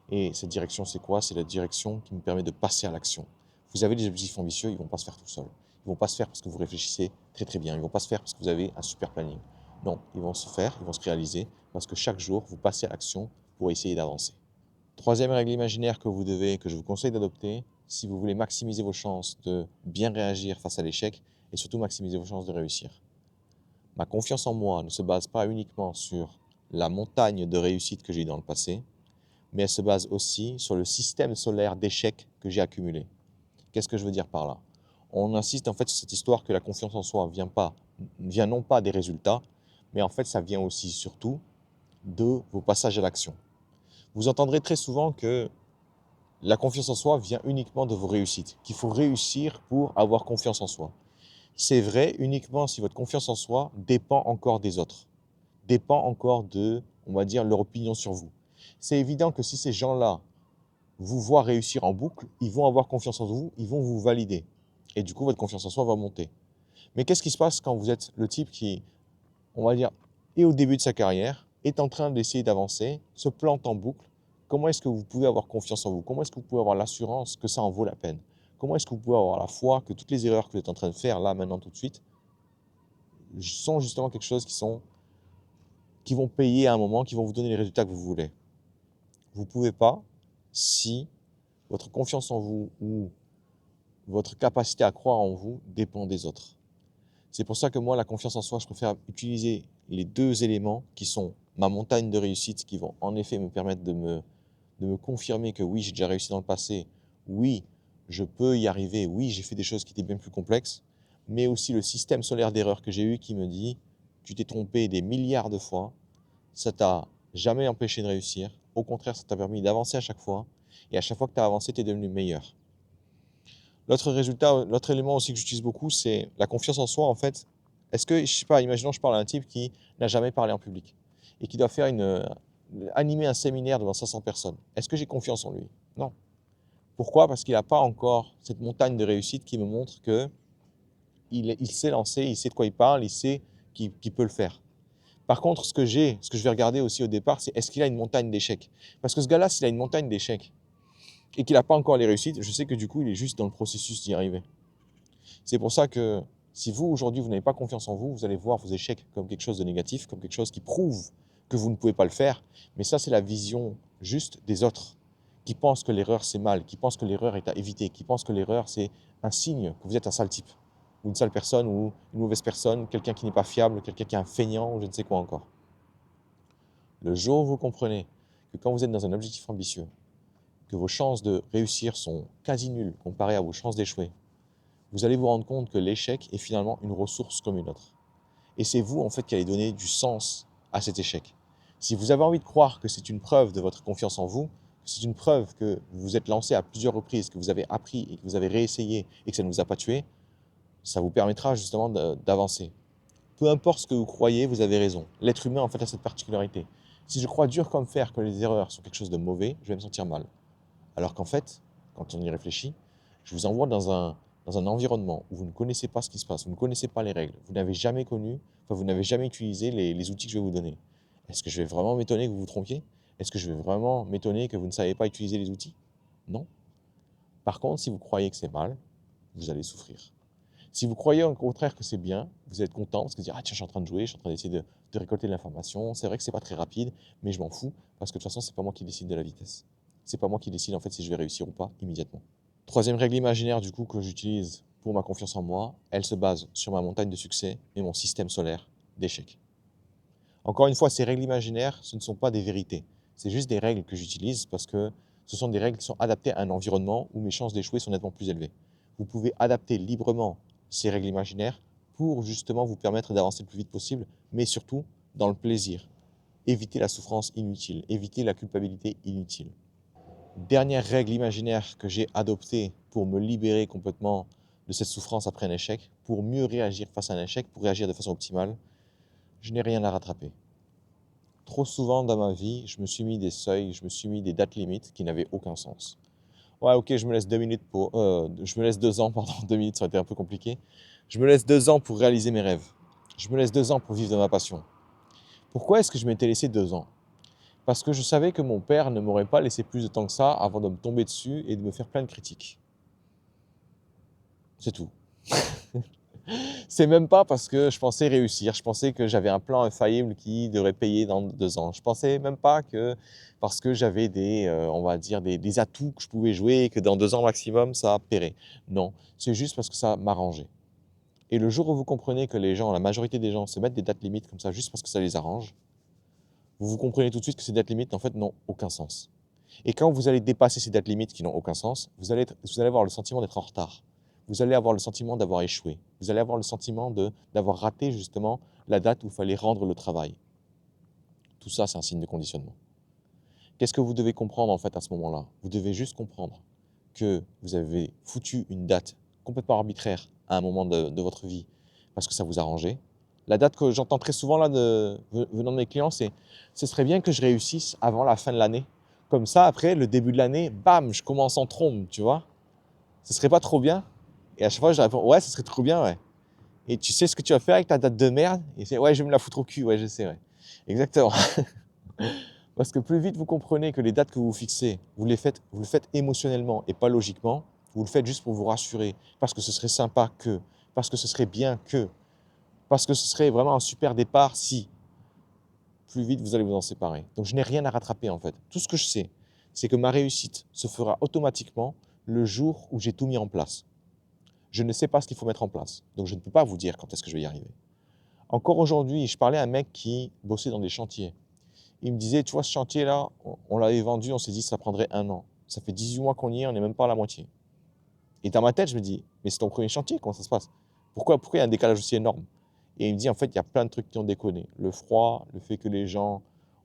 Et cette direction, c'est quoi? C'est la direction qui me permet de passer à l'action. Vous avez des objectifs ambitieux, ils ne vont pas se faire tout seuls. Ils ne vont pas se faire parce que vous réfléchissez très très bien. Ils ne vont pas se faire parce que vous avez un super planning. Non, ils vont se faire, ils vont se réaliser parce que chaque jour, vous passez à l'action pour essayer d'avancer. Troisième règle imaginaire que je vous conseille d'adopter, si vous voulez maximiser vos chances de bien réagir face à l'échec et surtout maximiser vos chances de réussir. Ma confiance en moi ne se base pas uniquement sur la montagne de réussite que j'ai eue dans le passé, mais elle se base aussi sur le système solaire d'échecs que j'ai accumulé. Qu'est-ce que je veux dire par là? On insiste en fait sur cette histoire que la confiance en soi vient non pas des résultats, mais en fait ça vient aussi surtout de vos passages à l'action. Vous entendrez très souvent que la confiance en soi vient uniquement de vos réussites, qu'il faut réussir pour avoir confiance en soi. C'est vrai uniquement si votre confiance en soi dépend encore des autres, dépend encore de, on va dire, leur opinion sur vous. C'est évident que si ces gens-là vous voient réussir en boucle, ils vont avoir confiance en vous, ils vont vous valider. Et du coup, votre confiance en soi va monter. Mais qu'est-ce qui se passe quand vous êtes le type qui, on va dire, est au début de sa carrière, est en train d'essayer d'avancer, se plante en boucle? Comment est-ce que vous pouvez avoir confiance en vous? Comment est-ce que vous pouvez avoir l'assurance que ça en vaut la peine? Comment est-ce que vous pouvez avoir la foi que toutes les erreurs que vous êtes en train de faire là, maintenant, tout de suite, sont justement quelque chose qui vont payer à un moment, qui vont vous donner les résultats que vous voulez? Vous ne pouvez pas si votre confiance en vous ou votre capacité à croire en vous dépend des autres. C'est pour ça que moi, la confiance en soi, je préfère utiliser les deux éléments qui sont ma montagne de réussite, qui vont en effet me permettre de me confirmer que oui, j'ai déjà réussi dans le passé, oui, je peux y arriver, oui, j'ai fait des choses qui étaient bien plus complexes, mais aussi le système solaire d'erreur que j'ai eu qui me dit, tu t'es trompé des milliards de fois, ça t'a jamais empêché de réussir, au contraire, ça t'a permis d'avancer à chaque fois, et à chaque fois que tu as avancé, tu es devenu meilleur. L'autre élément aussi que j'utilise beaucoup, c'est la confiance en soi, en fait. Est-ce que, je sais pas, imaginons je parle à un type qui n'a jamais parlé en public et qui doit faire animer un séminaire devant 500 personnes. Est-ce que j'ai confiance en lui? Non. Pourquoi? Parce qu'il n'a pas encore cette montagne de réussite qui me montre que il sait lancer, il sait de quoi il parle, il sait qu'il peut le faire. Par contre, ce que je vais regarder aussi au départ, c'est est-ce qu'il a une montagne d'échecs? Parce que ce gars-là, s'il a une montagne d'échecs et qu'il n'a pas encore les réussites, je sais que du coup, il est juste dans le processus d'y arriver. C'est pour ça que si vous, aujourd'hui, vous n'avez pas confiance en vous, vous allez voir vos échecs comme quelque chose de négatif, comme quelque chose qui prouve que vous ne pouvez pas le faire. Mais ça, c'est la vision juste des autres, qui pensent que l'erreur, c'est mal, qui pensent que l'erreur est à éviter, qui pensent que l'erreur, c'est un signe que vous êtes un sale type, ou une sale personne, ou une mauvaise personne, quelqu'un qui n'est pas fiable, quelqu'un qui est un feignant, ou je ne sais quoi encore. Le jour où vous comprenez que quand vous êtes dans un objectif ambitieux, que vos chances de réussir sont quasi nulles comparées à vos chances d'échouer, vous allez vous rendre compte que l'échec est finalement une ressource comme une autre. Et c'est vous, en fait, qui allez donner du sens à cet échec. Si vous avez envie de croire que c'est une preuve de votre confiance en vous, que c'est une preuve que vous vous êtes lancé à plusieurs reprises, que vous avez appris et que vous avez réessayé et que ça ne vous a pas tué, ça vous permettra justement d'avancer. Peu importe ce que vous croyez, vous avez raison. L'être humain, en fait, a cette particularité. Si je crois dur comme fer que les erreurs sont quelque chose de mauvais, je vais me sentir mal. Alors qu'en fait, quand on y réfléchit, je vous envoie dans un environnement où vous ne connaissez pas ce qui se passe, vous ne connaissez pas les règles, vous n'avez jamais connu, enfin vous n'avez jamais utilisé les outils que je vais vous donner. Est-ce que je vais vraiment m'étonner que vous vous trompiez? Est-ce que je vais vraiment m'étonner que vous ne savez pas utiliser les outils? Non. Par contre, si vous croyez que c'est mal, vous allez souffrir. Si vous croyez au contraire que c'est bien, vous êtes content parce que vous dites, ah tiens, je suis en train de jouer, je suis en train d'essayer de récolter de l'information. C'est vrai que c'est pas très rapide, mais je m'en fous parce que de toute façon, c'est pas moi qui décide de la vitesse. C'est pas moi qui décide en fait si je vais réussir ou pas immédiatement. Troisième règle imaginaire du coup que j'utilise pour ma confiance en moi, elle se base sur ma montagne de succès et mon système solaire d'échecs. Encore une fois, ces règles imaginaires, ce ne sont pas des vérités. C'est juste des règles que j'utilise parce que ce sont des règles qui sont adaptées à un environnement où mes chances d'échouer sont nettement plus élevées. Vous pouvez adapter librement ces règles imaginaires pour justement vous permettre d'avancer le plus vite possible, mais surtout dans le plaisir. Éviter la souffrance inutile, éviter la culpabilité inutile. Dernière règle imaginaire que j'ai adoptée pour me libérer complètement de cette souffrance après un échec, pour mieux réagir face à un échec, pour réagir de façon optimale, je n'ai rien à rattraper. Trop souvent dans ma vie, je me suis mis des seuils, je me suis mis des dates limites qui n'avaient aucun sens. Ouais, ok, je me laisse 2 minutes pour, je me laisse 2 ans, pardon, 2 minutes, ça aurait été un peu compliqué. Je me laisse 2 ans pour réaliser mes rêves. Je me laisse 2 ans pour vivre de ma passion. Pourquoi est-ce que je m'étais laissé 2 ans? Parce que je savais que mon père ne m'aurait pas laissé plus de temps que ça avant de me tomber dessus et de me faire plein de critiques. C'est tout. C'est même pas parce que je pensais réussir, je pensais que j'avais un plan infaillible qui devrait payer dans 2 ans. Je pensais même pas que parce que j'avais des, on va dire des atouts que je pouvais jouer et que dans 2 ans maximum, ça paierait. Non, c'est juste parce que ça m'arrangeait. Et le jour où vous comprenez que les gens, la majorité des gens se mettent des dates limites comme ça juste parce que ça les arrange, vous comprenez tout de suite que ces dates limites, en fait, n'ont aucun sens. Et quand vous allez dépasser ces dates limites qui n'ont aucun sens, vous allez avoir le sentiment d'être en retard. Vous allez avoir le sentiment d'avoir échoué. Vous allez avoir le sentiment d'avoir raté justement la date où il fallait rendre le travail. Tout ça, c'est un signe de conditionnement. Qu'est-ce que vous devez comprendre en fait à ce moment-là? Vous devez juste comprendre que vous avez foutu une date complètement arbitraire à un moment de votre vie parce que ça vous arrangeait. La date que j'entends très souvent là venant de mes clients, c'est ce serait bien que je réussisse avant la fin de l'année. Comme ça, après, le début de l'année, bam, je commence en trombe, tu vois. Ce serait pas trop bien? Et à chaque fois, je réponds, ouais, ce serait trop bien, ouais. Et tu sais ce que tu vas faire avec ta date de merde? Et c'est, ouais, je vais me la foutre au cul, ouais, je sais, ouais. Exactement. Parce que plus vite vous comprenez que les dates que vous fixez, vous le faites émotionnellement et pas logiquement, vous le faites juste pour vous rassurer, parce que ce serait sympa que, parce que ce serait bien que, parce que ce serait vraiment un super départ si, plus vite vous allez vous en séparer. Donc je n'ai rien à rattraper en fait. Tout ce que je sais, c'est que ma réussite se fera automatiquement le jour où j'ai tout mis en place. Je ne sais pas ce qu'il faut mettre en place, donc je ne peux pas vous dire quand est-ce que je vais y arriver. Encore aujourd'hui, je parlais à un mec qui bossait dans des chantiers. Il me disait, tu vois, ce chantier-là, on l'avait vendu, on s'est dit que ça prendrait 1 an. Ça fait 18 mois qu'on y est, on n'est même pas à la moitié. Et dans ma tête, je me dis, mais c'est ton premier chantier, comment ça se passe? Pourquoi il y a un décalage aussi énorme? Et il me dit, en fait, il y a plein de trucs qui ont déconné. Le froid, le fait que les gens,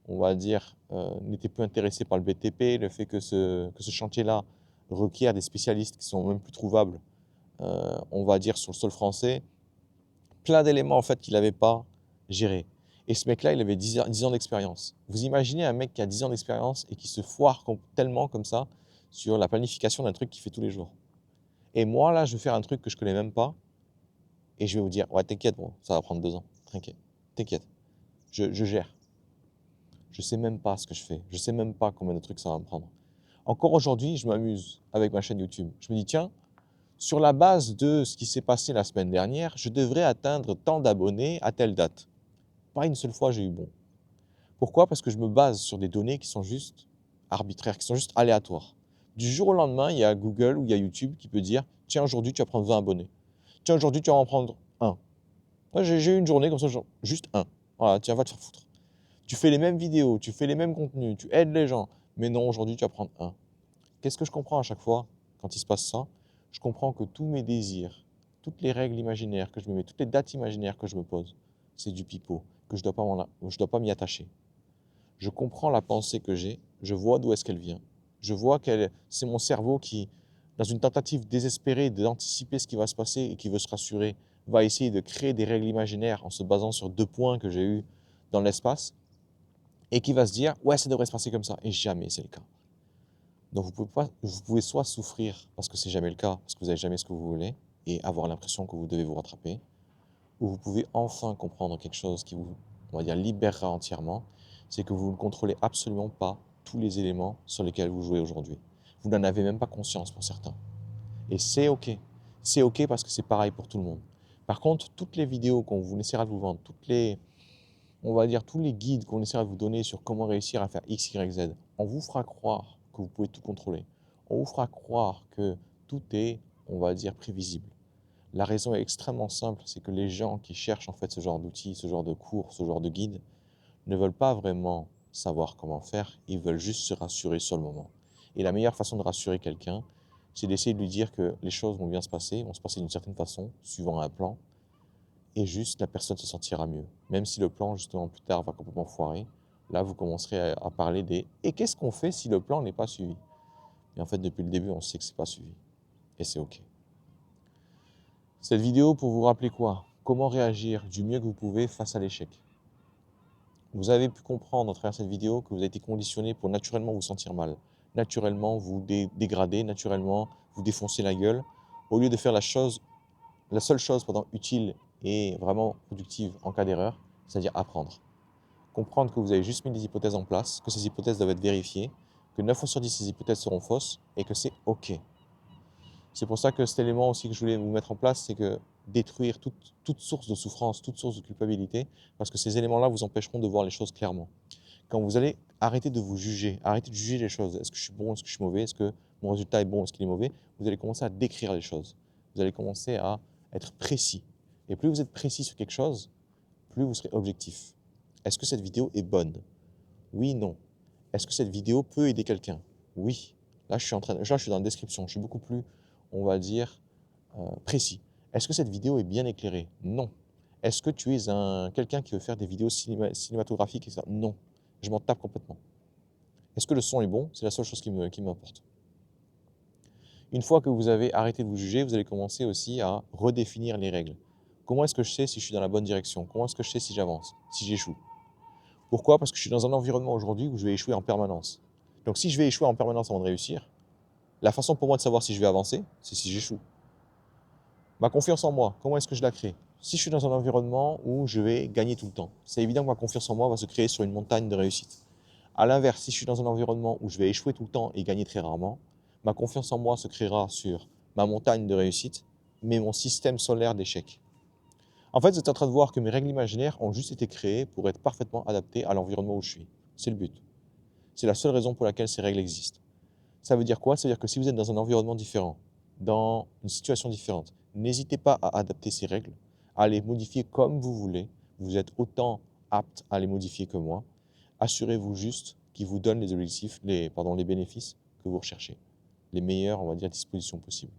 on va dire, n'étaient plus intéressés par le BTP, le fait que ce chantier-là requiert des spécialistes qui sont même plus trouvables, on va dire, sur le sol français. Plein d'éléments, en fait, qu'il n'avait pas gérés. Et ce mec-là, il avait 10 ans d'expérience. Vous imaginez un mec qui a 10 ans d'expérience et qui se foire tellement comme ça sur la planification d'un truc qu'il fait tous les jours. Et moi, là, je vais faire un truc que je connais même pas et je vais vous dire, ouais, t'inquiète, bon, ça va prendre 2 ans. T'inquiète. Je gère. Je sais même pas ce que je fais. Je sais même pas combien de trucs ça va me prendre. Encore aujourd'hui, je m'amuse avec ma chaîne YouTube. Je me dis, tiens, sur la base de ce qui s'est passé la semaine dernière, je devrais atteindre tant d'abonnés à telle date. Pas une seule fois, j'ai eu bon. Pourquoi? Parce que je me base sur des données qui sont juste arbitraires, qui sont juste aléatoires. Du jour au lendemain, il y a Google ou il y a YouTube qui peut dire, tiens, aujourd'hui, tu vas prendre 20 abonnés. Tiens, aujourd'hui, tu vas en prendre un. J'ai eu une journée comme ça, juste un. Voilà, tiens, va te faire foutre. Tu fais les mêmes vidéos, tu fais les mêmes contenus, tu aides les gens. Mais non, aujourd'hui, tu vas prendre un. Qu'est-ce que je comprends à chaque fois quand il se passe ça? Je comprends que tous mes désirs, toutes les règles imaginaires que je me mets, toutes les dates imaginaires que je me pose, c'est du pipeau, que je ne dois pas m'y attacher. Je comprends la pensée que j'ai, je vois d'où est-ce qu'elle vient. Je vois que c'est mon cerveau qui, dans une tentative désespérée d'anticiper ce qui va se passer et qui veut se rassurer, va essayer de créer des règles imaginaires en se basant sur 2 points que j'ai eus dans l'espace et qui va se dire « ouais, ça devrait se passer comme ça » et jamais c'est le cas. Donc vous pouvez soit souffrir parce que c'est jamais le cas, parce que vous n'avez jamais ce que vous voulez et avoir l'impression que vous devez vous rattraper, ou vous pouvez enfin comprendre quelque chose qui vous, on va dire, libérera entièrement, c'est que vous ne contrôlez absolument pas tous les éléments sur lesquels vous jouez aujourd'hui. Vous n'en avez même pas conscience pour certains. Et c'est OK. C'est OK parce que c'est pareil pour tout le monde. Par contre, toutes les vidéos qu'on vous essaiera de vous vendre, on va dire tous les guides qu'on essaiera de vous donner sur comment réussir à faire X, Y, Z, on vous fera croire que vous pouvez tout contrôler. On vous fera croire que tout est, on va dire, prévisible. La raison est extrêmement simple, c'est que les gens qui cherchent en fait ce genre d'outils, ce genre de cours, ce genre de guide, ne veulent pas vraiment savoir comment faire, ils veulent juste se rassurer sur le moment. Et la meilleure façon de rassurer quelqu'un, c'est d'essayer de lui dire que les choses vont bien se passer, vont se passer d'une certaine façon, suivant un plan, et juste la personne se sentira mieux. Même si le plan, justement, plus tard va complètement foirer, là, vous commencerez à parler des «et qu'est-ce qu'on fait si le plan n'est pas suivi?» Et en fait, depuis le début, on sait que c'est pas suivi. Et c'est OK. Cette vidéo pour vous rappeler quoi? Comment réagir du mieux que vous pouvez face à l'échec. Vous avez pu comprendre à travers cette vidéo que vous avez été conditionné pour naturellement vous sentir mal, naturellement vous dégrader, naturellement vous défoncer la gueule, au lieu de faire la seule chose utile et vraiment productive en cas d'erreur, c'est-à-dire apprendre. Comprendre que vous avez juste mis des hypothèses en place, que ces hypothèses doivent être vérifiées, que 9 fois sur 10 ces hypothèses seront fausses et que c'est OK. C'est pour ça que cet élément aussi que je voulais vous mettre en place, c'est que détruire toute source de souffrance, toute source de culpabilité, parce que ces éléments-là vous empêcheront de voir les choses clairement. Quand vous allez arrêter de vous juger, arrêter de juger les choses, est-ce que je suis bon, est-ce que je suis mauvais, est-ce que mon résultat est bon, est-ce qu'il est mauvais, vous allez commencer à décrire les choses. Vous allez commencer à être précis. Et plus vous êtes précis sur quelque chose, plus vous serez objectif. Est-ce que cette vidéo est bonne? Oui, non. Est-ce que cette vidéo peut aider quelqu'un? Oui. Là, je suis dans la description. Je suis beaucoup plus, on va dire, précis. Est-ce que cette vidéo est bien éclairée? Non. Est-ce que tu es quelqu'un qui veut faire des vidéos cinématographiques et ça? Non. Je m'en tape complètement. Est-ce que le son est bon? C'est la seule chose qui m'importe. Une fois que vous avez arrêté de vous juger, vous allez commencer aussi à redéfinir les règles. Comment est-ce que je sais si je suis dans la bonne direction? Comment est-ce que je sais si j'avance, si j'échoue? Pourquoi? Parce que je suis dans un environnement aujourd'hui où je vais échouer en permanence. Donc si je vais échouer en permanence avant de réussir, la façon pour moi de savoir si je vais avancer, c'est si j'échoue. Ma confiance en moi, comment est-ce que je la crée? Si je suis dans un environnement où je vais gagner tout le temps, c'est évident que ma confiance en moi va se créer sur une montagne de réussite. A l'inverse, si je suis dans un environnement où je vais échouer tout le temps et gagner très rarement, ma confiance en moi se créera sur ma montagne de réussite, mais mon système solaire d'échec. En fait, vous êtes en train de voir que mes règles imaginaires ont juste été créées pour être parfaitement adaptées à l'environnement où je suis. C'est le but. C'est la seule raison pour laquelle ces règles existent. Ça veut dire quoi? Ça veut dire que si vous êtes dans un environnement différent, dans une situation différente, n'hésitez pas à adapter ces règles, à les modifier comme vous voulez. Vous êtes autant apte à les modifier que moi. Assurez-vous juste qu'ils vous donnent les objectifs, les bénéfices que vous recherchez. Les meilleures, on va dire, dispositions possibles.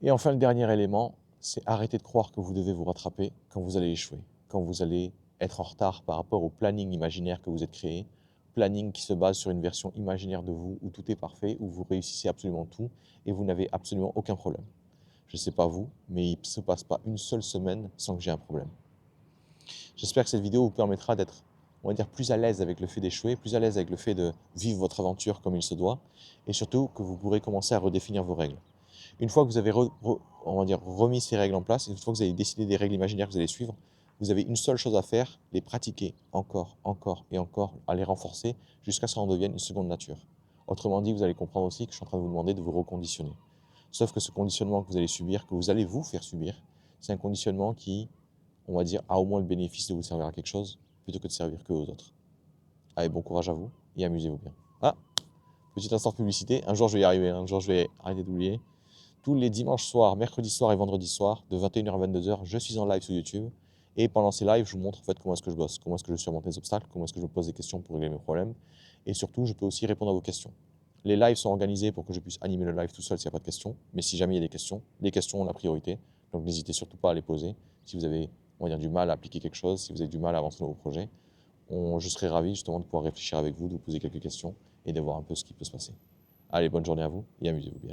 Et enfin, le dernier élément, c'est arrêter de croire que vous devez vous rattraper quand vous allez échouer, quand vous allez être en retard par rapport au planning imaginaire que vous êtes créé, planning qui se base sur une version imaginaire de vous où tout est parfait, où vous réussissez absolument tout et vous n'avez absolument aucun problème. Je ne sais pas vous, mais il ne se passe pas une seule semaine sans que j'ai un problème. J'espère que cette vidéo vous permettra d'être, on va dire, plus à l'aise avec le fait d'échouer, plus à l'aise avec le fait de vivre votre aventure comme il se doit, et surtout que vous pourrez commencer à redéfinir vos règles. Une fois que vous avez on va dire, remis ces règles en place, une fois que vous avez décidé des règles imaginaires que vous allez suivre, vous avez une seule chose à faire, les pratiquer encore, encore et encore, à les renforcer jusqu'à ce qu'en devienne une seconde nature. Autrement dit, vous allez comprendre aussi que je suis en train de vous demander de vous reconditionner. Sauf que ce conditionnement que vous allez subir, que vous allez vous faire subir, c'est un conditionnement qui, on va dire, a au moins le bénéfice de vous servir à quelque chose, plutôt que de servir que aux autres. Allez, bon courage à vous et amusez-vous bien. Ah, petit instant de publicité, un jour je vais y arriver, un jour je vais arrêter d'oublier. Tous les dimanches soirs, mercredi soir et vendredi soir, de 21h à 22h, je suis en live sur YouTube. Et pendant ces lives, je vous montre en fait comment est-ce que je bosse, comment est-ce que je surmonte les obstacles, comment est-ce que je me pose des questions pour régler mes problèmes. Et surtout, je peux aussi répondre à vos questions. Les lives sont organisés pour que je puisse animer le live tout seul s'il n'y a pas de questions. Mais si jamais il y a des questions, les questions ont la priorité. Donc n'hésitez surtout pas à les poser. Si vous avez, on va dire, du mal à appliquer quelque chose, si vous avez du mal à avancer dans vos projets, je serai ravi justement de pouvoir réfléchir avec vous, de vous poser quelques questions et de voir un peu ce qui peut se passer. Allez, bonne journée à vous et amusez-vous bien.